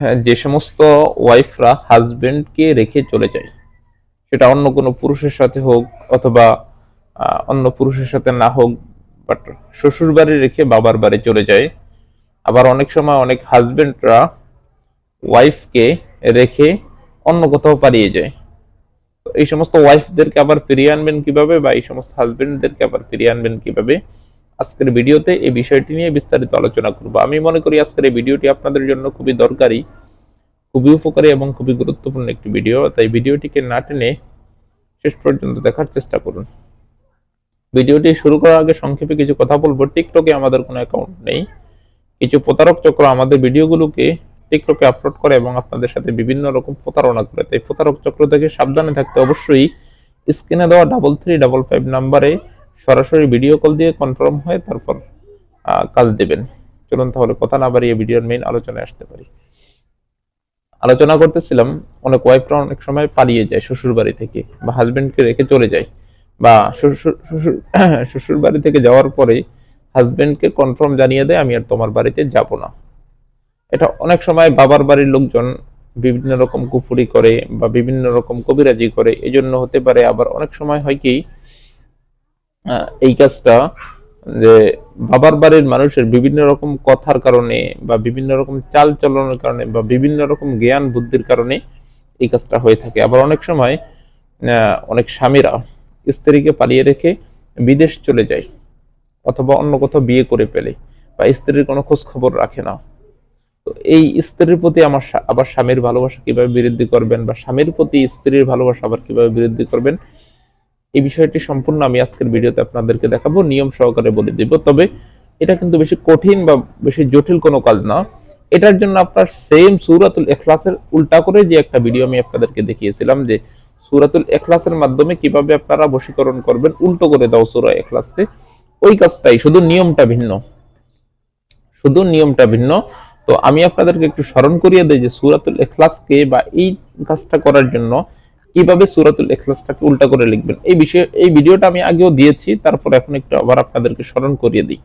হ্যাঁ, যে সমস্ত ওয়াইফরা হাজবেন্ডকে রেখে চলে যায়, সেটা অন্য কোনো পুরুষের সাথে হোক অথবা অন্য পুরুষের সাথে না হোক, বাট শ্বশুর বাড়ি রেখে বাবার বাড়ি চলে যায়। আবার অনেক সময় অনেক হাজবেন্ডরা ওয়াইফকে রেখে অন্য কোথাও পালিয়ে যায়। তো এই সমস্ত ওয়াইফদেরকে আবার ফিরিয়ে আনবেন কিভাবে, বা এই সমস্ত হাজবেন্ডদেরকে আবার ফিরিয়ে আনবেন কিভাবে, আজকের ভিডিওতে এই বিষয়টি নিয়ে বিস্তারিত আলোচনা করব। আমি মনে করি আজকের এই ভিডিওটি আপনাদের জন্য খুবই দরকারি, খুবই উপকারী এবং খুবই গুরুত্বপূর্ণ একটি ভিডিও। তাই ভিডিওটিকে না টেনে শেষ পর্যন্ত দেখার চেষ্টা করুন। ভিডিওটি শুরু করার আগে সংক্ষেপে কিছু কথা বলবো। টিকটকে আমাদের কোনো অ্যাকাউন্ট নেই। কিছু প্রতারক চক্র আমাদের ভিডিওগুলোকে টিকটকে আপলোড করে এবং আপনাদের সাথে বিভিন্ন রকম প্রতারণা করে। তাই প্রতারক চক্র থেকে সাবধানে থাকতে অবশ্যই স্ক্রিনে দেওয়া 3355 নাম্বারে সরাসরি ভিডিও কল দিয়ে কনফার্ম হয়ে তারপর কাজ দেবেন। চলুন তাহলে কথা না বাড়িয়ে ভিডিওর মেইন আলোচনায় আসতে পারি। আলোচনা করতেছিলাম, অনেক ওয়াইফরা অনেক সময় পালিয়ে যায় শ্বশুর বাড়ি থেকে, বা হাজবেন্ডকে রেখে চলে যায়, বা শ্বশুর বাড়ি থেকে যাওয়ার পরে হাজবেন্ডকে কনফার্ম জানিয়ে দেয় আমি আর তোমার বাড়িতে যাব না। এটা অনেক সময় বাবার বাড়ির লোকজন বিভিন্ন রকম কুফুরি করে বা বিভিন্ন রকম কবিরাজি করে, এই জন্য হতে পারে। আবার অনেক সময় হয় কি, এই কাজটা যে বাবার বাড়ির মানুষের বিভিন্ন রকম কথার কারণে বা বিভিন্ন রকম চাল চলনের কারণে বা বিভিন্ন রকম জ্ঞান বুদ্ধির কারণে এই কাজটা হয়ে থাকে। আবার অনেক সময় অনেক স্বামীরা স্ত্রীকে পালিয়ে রেখে বিদেশ চলে যায় অথবা অন্য কোথাও বিয়ে করে ফেলে, বা স্ত্রীর কোনো খোঁজ খবর রাখে না। তো এই স্ত্রীর প্রতি আবার স্বামীর ভালোবাসা কিভাবে বৃদ্ধি করবেন, বা স্বামীর প্রতি স্ত্রীর ভালোবাসা আবার কিভাবে বৃদ্ধি করবেন, এই বিষয়টি সম্পূর্ণ আমি আজকের ভিডিওতে আপনাদেরকে দেখাবো, নিয়ম সহকারে বলে দিব। তবে এটা কিন্তু বেশি কঠিন বা বেশি জটিল কোনো কাজ না। এটার জন্য আপনার সেম সূরাতুল ইখলাসের উল্টা করে যে একটা ভিডিও আমি আপনাদেরকে দেখিয়েছিলাম, যে সূরাতুল ইখলাসের মাধ্যমে কিভাবে আপনারা বশীকরণ করবেন, উল্টো করে দাও সূরা ইখলাসকে, ওই কাজটাই, শুধু নিয়মটা ভিন্ন, শুধু নিয়মটা ভিন্ন। তো আমি আপনাদেরকে একটু স্মরণ করিয়ে দেই যে সূরাতুল ইখলাসকে বা এই কাজটা করার জন্য কিভাবে সূরাতুল ইখলাসটাকে উল্টা করে লিখবেন। এই বিষয়ে এই ভিডিওটা আমি আগেও দিয়েছি, তারপর এখন একটু আবার আপনাদেরকে স্মরণ করিয়ে দিই।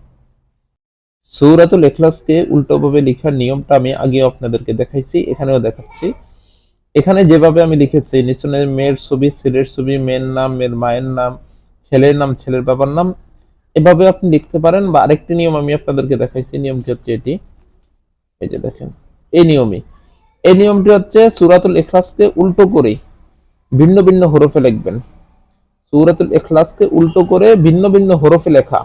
সূরাতুল ইখলাসকে উল্টোভাবে লেখার নিয়মটা আমি আগেও আপনাদেরকে দেখাইছি, এখানেও দেখাচ্ছি। এখানে যেভাবে আমি লিখেছি, নিচনে মেয়ের ছবি, ছেলের ছবি, মেয়ের নাম, মেয়ের মায়ের নাম, ছেলের নাম, ছেলের বাবার নাম, এভাবে আপনি লিখতে পারেন। বা আরেকটি নিয়ম আমি আপনাদেরকে দেখাইছি, নিয়মটি হচ্ছে এটি, এই যে দেখেন, এই নিয়মই, এই নিয়মটি হচ্ছে সূরাতুল ইখলাসকে উল্টো করে ভিন্ন ভিন্ন হরফে লিখবেন। সূরাতুল ইখলাসকে উল্টো করে ভিন্ন ভিন্ন হরফে লেখা,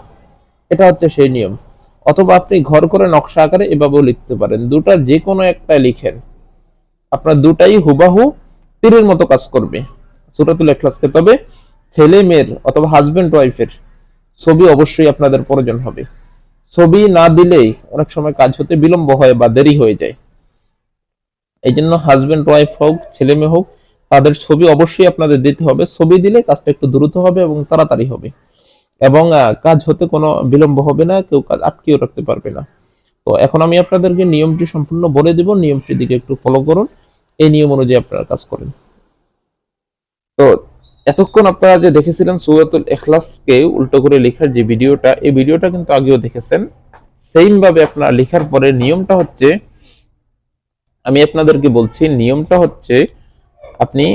এটা হচ্ছে সেই নিয়ম। অথবা আপনি ঘর করে নকশা আকারে এভাবেও লিখতে পারেন। দুটার যে কোনো একটা লিখেন, আপনার দুটাই হুবাহু তীরের মতো কাজ করবে সূরাতুল ইখলাসকে। তবে ছেলে মেয়ের অথবা হাজবেন্ড ওয়াইফের ছবি অবশ্যই আপনাদের প্রয়োজন হবে। ছবি না দিলেই অনেক সময় কাজ হতে বিলম্ব হয় বা দেরি হয়ে যায়। এই জন্য হাজবেন্ড ওয়াইফ হোক, ছেলে মেয়ে হোক, তাদের ছবি অবশ্যই আপনাদের দিতে হবে। ছবি দিলে কাজটা একটু দ্রুত হবে এবং তাড়াতাড়ি হবে, এবং কাজ হতে কোনো বিলম্ব হবে না, কেউ কাজ আটকেও রাখতে পারবে না। তো এখন আমি আপনাদেরকে নিয়মটি সম্পূর্ণ বলে দিব, নিয়মটির দিকে একটু ফলো করুন, এই নিয়ম অনুযায়ী আপনারা কাজ করেন। তো এতক্ষণ আপনারা যে দেখেছিলেন সূরাতুল ইখলাসকে উল্টো করে লেখার যে ভিডিওটা, এই ভিডিওটা কিন্তু আগেও দেখেছেন। সেম ভাবে আপনারা লেখার পরে নিয়মটা হচ্ছে, আমি আপনাদেরকে বলছি নিয়মটা হচ্ছে, আপনি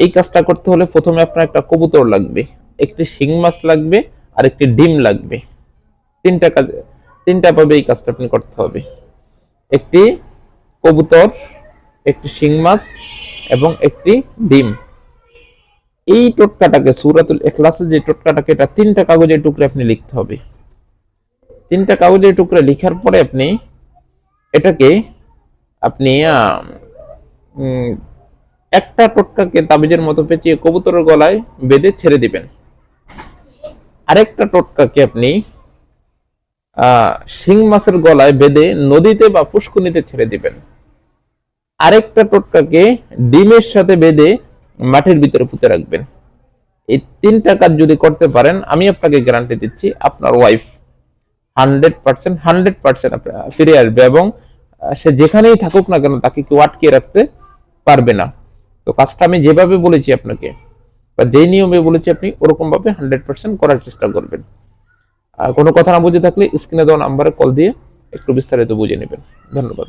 এই কাজটা করতে হলে প্রথমে আপনার একটা কবুতর লাগবে, একটি শিং মাছ লাগবে, আর একটি ডিম লাগবে। তিনটা কাজ, তিনটা ভাবে এই কাজটা আপনি করতে হবে। একটি কবুতর, একটি শিং মাছ এবং একটি ডিম। এই টোটকাটাকে, সূরাতুল ইখলাসের যে টোটকাটাকে, এটা তিনটা কাগজের টুকরে আপনি লিখতে হবে। তিনটা কাগজের টুকরে লিখার পরে আপনি এটাকে আপনি একটা টোটকাকে তাবিজের মতো পেঁচিয়ে কবুতরের গলায় বেঁধে ছেড়ে দিবেন। আরেকটা টোটকাকে আপনি শিং মাছের গলায় বেঁধে নদীতে বা পুষ্করিণীতে ছেড়ে দিবেন। আরেকটা টোটকাকে ডিমের সাথে বেঁধে মাটির ভিতরে পুঁতে রাখবেন। এই তিনটা কাজ যদি করতে পারেন, আমি আপনাকে গ্যারান্টি দিচ্ছি আপনার ওয়াইফ 100% ফিরে আসবে, এবং সে যেখানেই থাকুক না কেন তাকে কেউ আটকে রাখতে পারবে না। তো কাজটা আমি যেভাবে বলেছি আপনাকে, বা যেই নিয়মে বলেছি, আপনি ওরকম ভাবে 100% করার চেষ্টা করবেন। আর কোনো কথা না বুঝে থাকলে স্ক্রিনে দেওয়া নাম্বারে কল দিয়ে একটু বিস্তারিত বুঝে নেবেন। ধন্যবাদ।